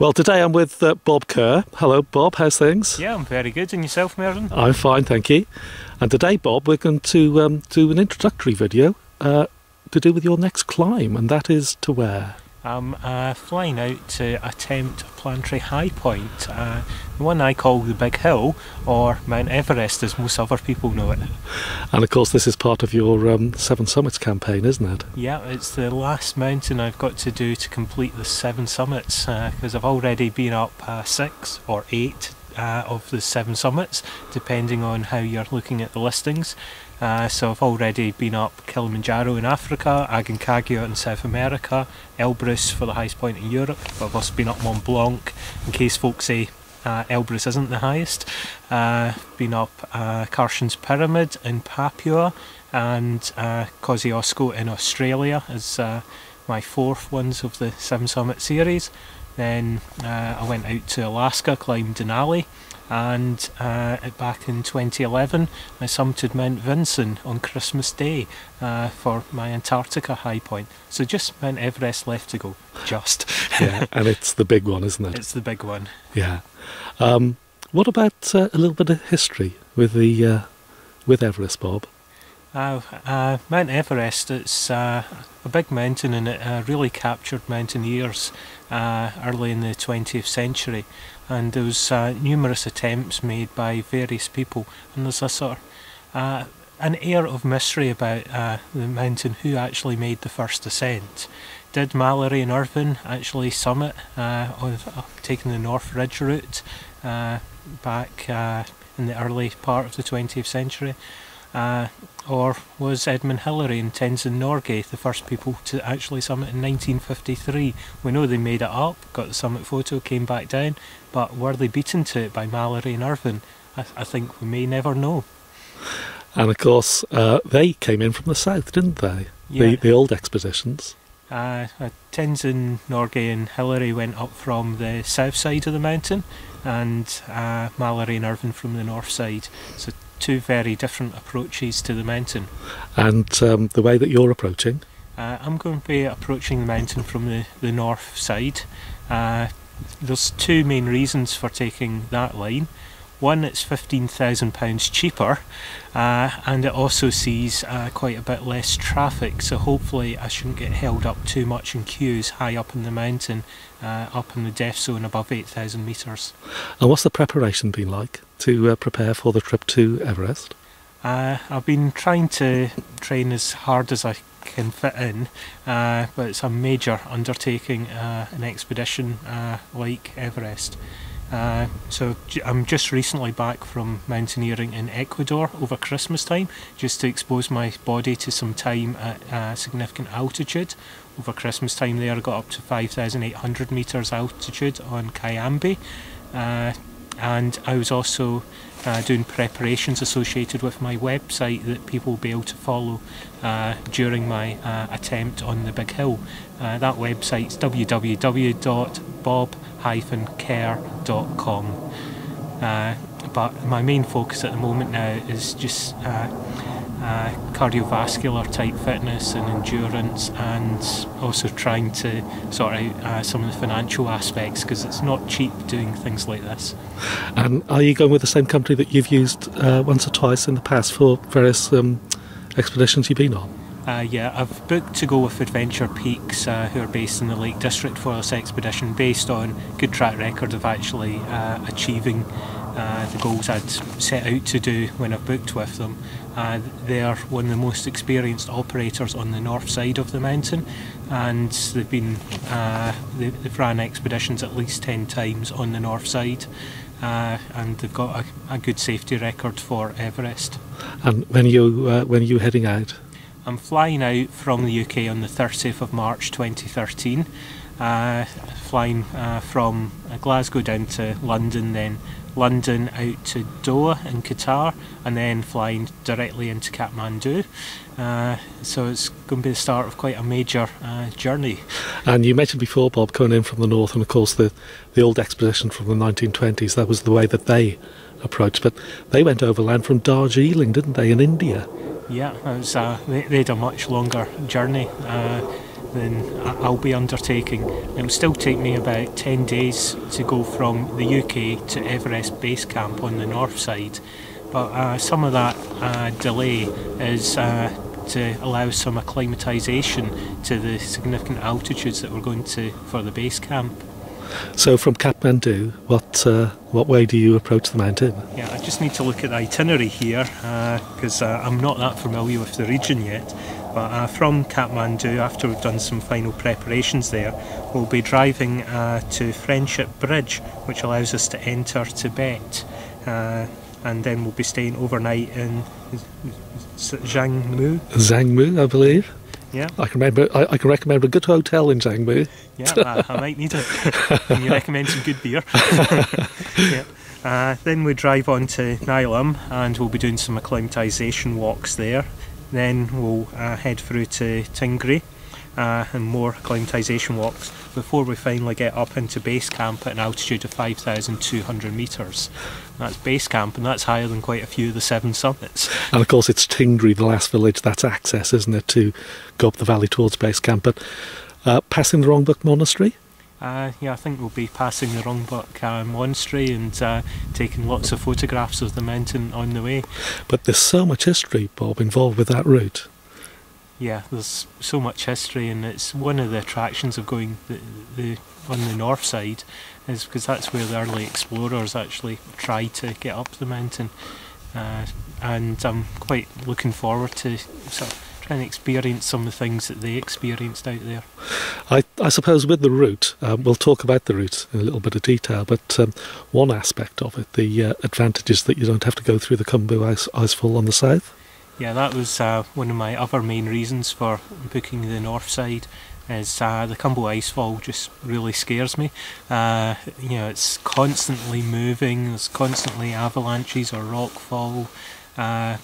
Well, today I'm with Bob Kerr. Hello, Bob. How's things? Yeah, I'm very good. And yourself, Myrddyn? I'm fine, thank you. And today, Bob, we're going to do an introductory video to do with your next climb, and that is to where? I'm flying out to attempt a planetary high point, the one I call the Big Hill, or Mount Everest, as most other people know it. And of course, this is part of your Seven Summits campaign, isn't it? Yeah, it's the last mountain I've got to do to complete the 7 summits, because I've already been up 6 or 8 of the 7 summits, depending on how you're looking at the listings. So I've already been up Kilimanjaro in Africa, Aconcagua in South America, Elbrus for the highest point in Europe. But I've also been up Mont Blanc, in case folks say Elbrus isn't the highest. Been up Carson's Pyramid in Papua, and Kosciuszko in Australia as my 4th ones of the 7 Summit series. Then I went out to Alaska, climbed Denali, and back in 2011 I summited Mount Vinson on Christmas Day for my Antarctica high point. So just Mount Everest left to go, just. Yeah, and it's the big one, isn't it? It's the big one. Yeah. What about a little bit of history with Everest, Bob? Mount Everest, it's a big mountain, and it really captured mountaineers early in the 20th century, and there was numerous attempts made by various people, and there's a sort of an air of mystery about the mountain, who actually made the first ascent. Did Mallory and Irvine actually summit on taking the North Ridge route back in the early part of the 20th century? Or was Edmund Hillary and Tenzin Norgay the first people to actually summit in 1953? We know they made it up, got the summit photo, came back down, but were they beaten to it by Mallory and Irvine? I think we may never know. And of course, they came in from the south, didn't they? Yeah. The old expeditions. Tenzin Norgay and Hillary went up from the south side of the mountain, and Mallory and Irvine from the north side. So 2 very different approaches to the mountain. And the way that you're approaching? I'm going to be approaching the mountain from the north side. There's 2 main reasons for taking that line. One, it's £15,000 cheaper, and it also sees quite a bit less traffic, so hopefully I shouldn't get held up too much in queues high up in the mountain, up in the depth zone above 8,000 metres. And what's the preparation been like to prepare for the trip to Everest? I've been trying to train as hard as I can fit in, but it's a major undertaking, an expedition like Everest. So I'm just recently back from mountaineering in Ecuador over Christmas time, just to expose my body to some time at significant altitude. Over Christmas time there I got up to 5,800 metres altitude on Cayambe, and I was also doing preparations associated with my website that people will be able to follow during my attempt on the Big Hill. That website's www.bob-kerr.com. But my main focus at the moment now is just cardiovascular type fitness and endurance, and also trying to sort out some of the financial aspects, because it's not cheap doing things like this. And are you going with the same company that you've used once or twice in the past for various expeditions you've been on? Yeah, I've booked to go with Adventure Peaks, who are based in the Lake District for this expedition, based on good track record of actually achieving the goals I'd set out to do when I booked with them. They are one of the most experienced operators on the north side of the mountain, and they've ran expeditions at least 10 times on the north side, and they've got a good safety record for Everest. And when are you heading out? I'm flying out from the UK on the 30th of March 2013, flying from Glasgow down to London, then London out to Doha in Qatar, and then flying directly into Kathmandu. So it's going to be the start of quite a major journey. And you mentioned before, Bob, coming in from the north, and of course the old expedition from the 1920s, that was the way that they approached, but they went overland from Darjeeling, didn't they, in India? Yeah, it was, they had a much longer journey. than I'll be undertaking. It will still take me about 10 days to go from the UK to Everest Base Camp on the north side, but some of that delay is to allow some acclimatisation to the significant altitudes that we're going to for the base camp. So from Kathmandu, what way do you approach the mountain? Yeah, I just need to look at the itinerary here because I'm not that familiar with the region yet. But from Kathmandu, after we've done some final preparations there, we'll be driving to Friendship Bridge, which allows us to enter Tibet. And then we'll be staying overnight in Zhangmu. Zhangmu, I believe. Yeah. I can recommend a good hotel in Zhangmu. Yeah, I might need it. Can you recommend some good beer? Yeah. Then we drive on to Nylam and we'll be doing some acclimatisation walks there. Then we'll head through to Tingri and more acclimatisation walks before we finally get up into base camp at an altitude of 5,200 metres. That's base camp, and that's higher than quite a few of the 7 summits. And of course it's Tingri, the last village, that's access, isn't it, to go up the valley towards base camp. But passing the Rongbuk Monastery? Yeah, I think we'll be passing the Rongbuk Monastery and taking lots of photographs of the mountain on the way. But there's so much history, Bob, involved with that route. Yeah, there's so much history, and it's one of the attractions of going on the north side, is because that's where the early explorers actually tried to get up the mountain, and I'm quite looking forward to sort of trying to experience some of the things that they experienced out there. I suppose with the route, we'll talk about the route in a little bit of detail, but one aspect of it, the advantages that you don't have to go through the Khumbu icefall on the south. Yeah, that was one of my other main reasons for booking the north side, is the Khumbu icefall just really scares me. It's constantly moving, there's constantly avalanches or rockfall,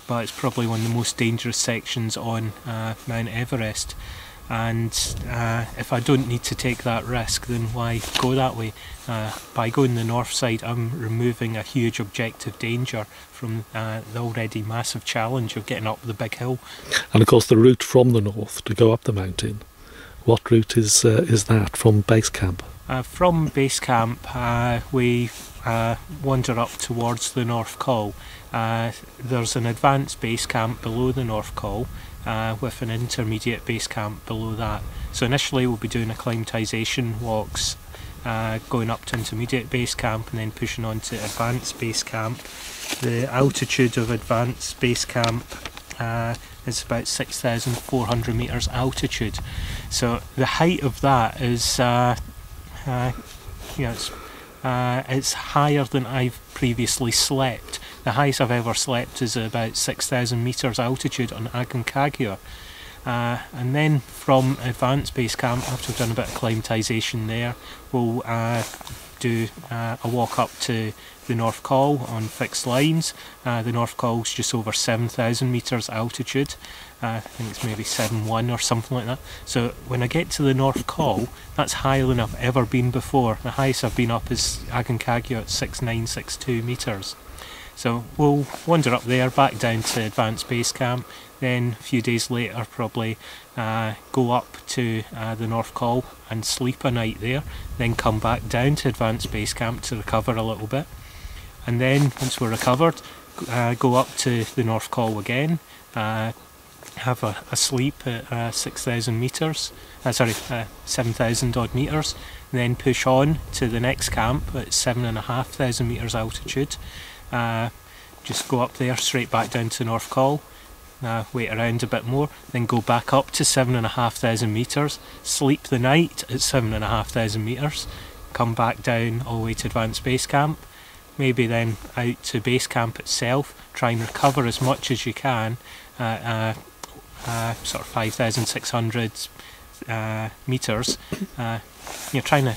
but it's probably one of the most dangerous sections on Mount Everest. And if I don't need to take that risk, then why go that way? By going the north side, I'm removing a huge objective danger from the already massive challenge of getting up the big hill. And of course the route from the north to go up the mountain, what route is that from base camp? From base camp we wander up towards the North Col. There's an advanced base camp below the North Col, with an intermediate base camp below that. So initially we'll be doing acclimatisation walks, going up to intermediate base camp and then pushing on to advanced base camp. The altitude of advanced base camp is about 6,400 metres altitude. So the height of that is, it's higher than I've previously slept. The highest I've ever slept is about 6,000 metres altitude on Aconcagua. And then from advanced base camp, after we've done a bit of acclimatisation there, we'll do a walk up to the North Col on fixed lines. The North Col's just over 7,000 metres altitude. I think it's maybe 7.1 or something like that. So when I get to the North Col, that's higher than I've ever been before. The highest I've been up is Aconcagua at 6,962 metres. So we'll wander up there, back down to advanced base camp, then a few days later probably go up to the North Col and sleep a night there, then come back down to advanced base camp to recover a little bit, and then once we're recovered, go up to the North Col again, have a sleep at 6,000 metres, 7,000 odd metres, then push on to the next camp at 7,500 metres altitude. Just go up there, straight back down to North Col, wait around a bit more, then go back up to 7,500 metres, sleep the night at 7,500 metres, come back down all the way to advanced base camp, maybe then out to base camp itself, try and recover as much as you can, sort of 5,600 metres, trying to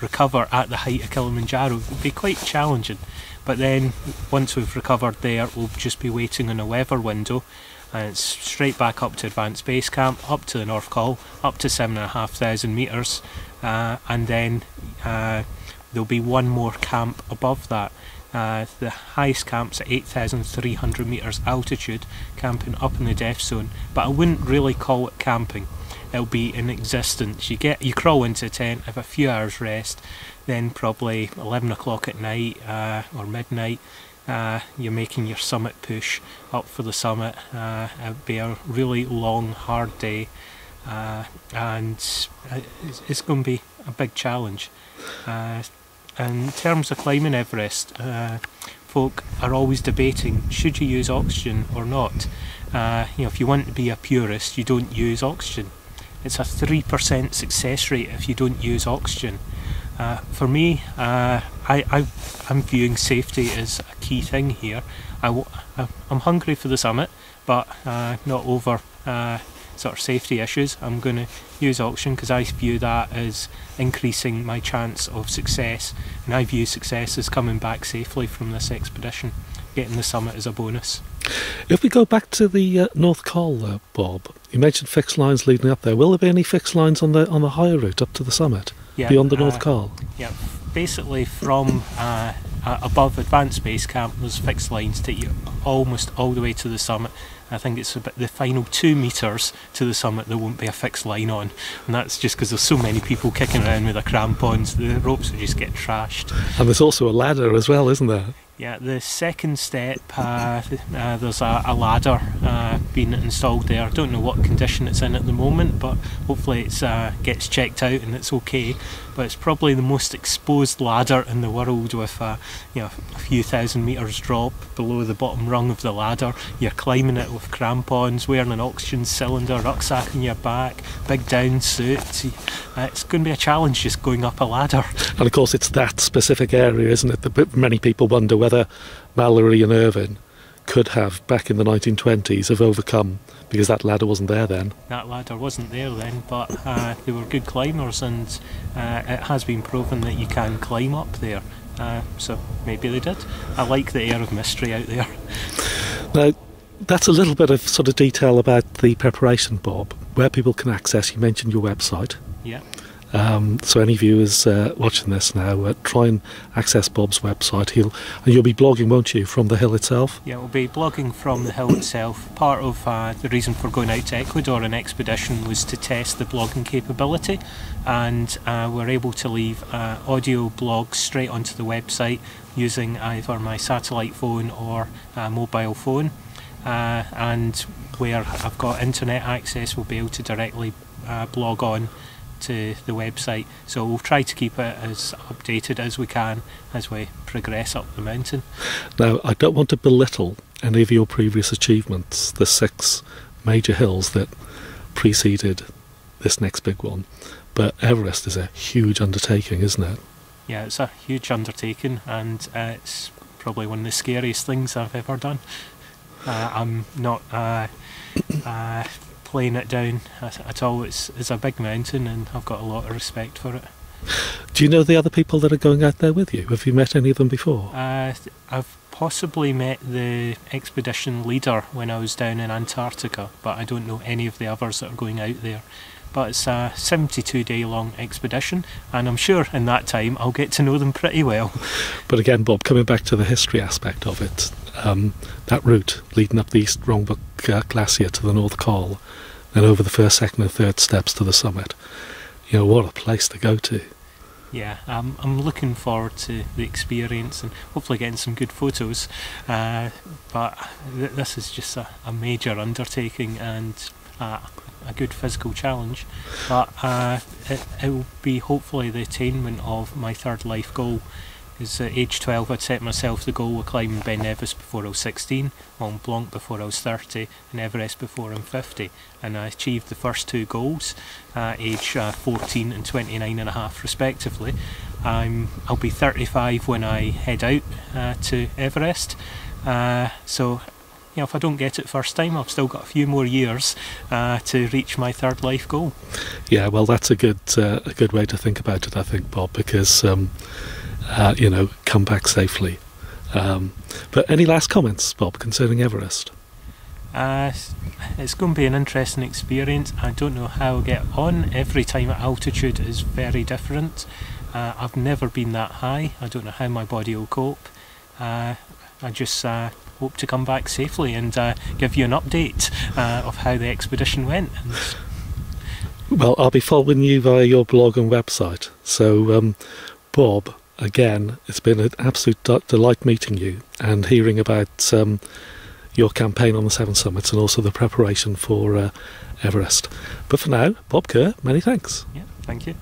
recover at the height of Kilimanjaro would be quite challenging. But then once we've recovered there, we'll just be waiting on a weather window, and it's straight back up to advanced base camp, up to the North Col, up to 7,500 metres, and then there'll be one more camp above that. The highest camp's at 8,300 metres altitude, camping up in the death zone, but I wouldn't really call it camping. it'll be in existence. You crawl into a tent, have a few hours rest, then probably 11 o'clock at night or midnight, you're making your summit push up for the summit. It'll be a really long, hard day, and it's going to be a big challenge. In terms of climbing Everest, folk are always debating, should you use oxygen or not? If you want to be a purist, you don't use oxygen. It's a 3% success rate if you don't use oxygen. For me, I'm viewing safety as a key thing here. I'm hungry for the summit, but not over sort of safety issues. I'm going to use oxygen because I view that as increasing my chance of success, and I view success as coming back safely from this expedition. Getting the summit is a bonus. If we go back to the North Col, Bob, you mentioned fixed lines leading up there. Will there be any fixed lines on the higher route up to the summit, beyond the North Col? Yeah, basically from above Advanced Base Camp, there's fixed lines take you almost all the way to the summit. I think it's about the final 2 metres to the summit there won't be a fixed line on, and that's just because there's so many people kicking around with their crampons, the ropes will just get trashed. And there's also a ladder as well, isn't there? Yeah, the second step, there's a ladder being installed there. I don't know what condition it's in at the moment, but hopefully it gets checked out and it's okay. But it's probably the most exposed ladder in the world, with a few thousand metres drop below the bottom rung of the ladder. You're climbing it with crampons, wearing an oxygen cylinder, rucksack on your back, big down suit. It's going to be a challenge just going up a ladder. And of course it's that specific area, isn't it, that many people wonder whether Mallory and Irvine could have, back in the 1920s, have overcome, because that ladder wasn't there then. That ladder wasn't there then, but they were good climbers, and it has been proven that you can climb up there. So maybe they did. I like the air of mystery out there. Now, that's a little bit of sort of detail about the preparation, Bob, where people can access. You mentioned your website. Yeah. So any viewers watching this now, try and access Bob's website. And you'll be blogging, won't you, from the hill itself? Yeah, we'll be blogging from the hill itself. Part of the reason for going out to Ecuador on expedition was to test the blogging capability, and we're able to leave audio blogs straight onto the website using either my satellite phone or mobile phone. And where I've got internet access, we'll be able to directly blog on to the website. So we'll try to keep it as updated as we can as we progress up the mountain. Now, I don't want to belittle any of your previous achievements, the 6 major hills that preceded this next big one, but Everest is a huge undertaking, isn't it? Yeah, it's a huge undertaking, and it's probably one of the scariest things I've ever done. I'm not playing it down at all. It's a big mountain, and I've got a lot of respect for it. Do you know the other people that are going out there with you? Have you met any of them before? I've possibly met the expedition leader when I was down in Antarctica, but I don't know any of the others that are going out there. But it's a 72-day long expedition, and I'm sure in that time I'll get to know them pretty well. But again, Bob, coming back to the history aspect of it, that route leading up the East Rongbuk Glacier to the North Col, then over the first, second and third steps to the summit, what a place to go to. Yeah, I'm looking forward to the experience and hopefully getting some good photos, but this is just a major undertaking and a good physical challenge, but it will be hopefully the attainment of my third life goal. Because at age 12 I'd set myself the goal of climbing Ben Nevis before I was 16, Mont Blanc before I was 30 and Everest before I'm 50, and I achieved the first 2 goals at age 14 and 29 and a half respectively. I'll be 35 when I head out to Everest, so if I don't get it first time, I've still got a few more years to reach my third life goal. Yeah, well, that's a good way to think about it, I think, Bob, because come back safely. But any last comments, Bob, concerning Everest? It's going to be an interesting experience. I don't know how I'll get on. Every time at altitude is very different. I've never been that high. I don't know how my body will cope. I just hope to come back safely and give you an update of how the expedition went. And Well, I'll be following you via your blog and website. So, Bob, again, it's been an absolute delight meeting you and hearing about your campaign on the Seven Summits and also the preparation for Everest. But for now, Bob Kerr, many thanks. Yeah, thank you.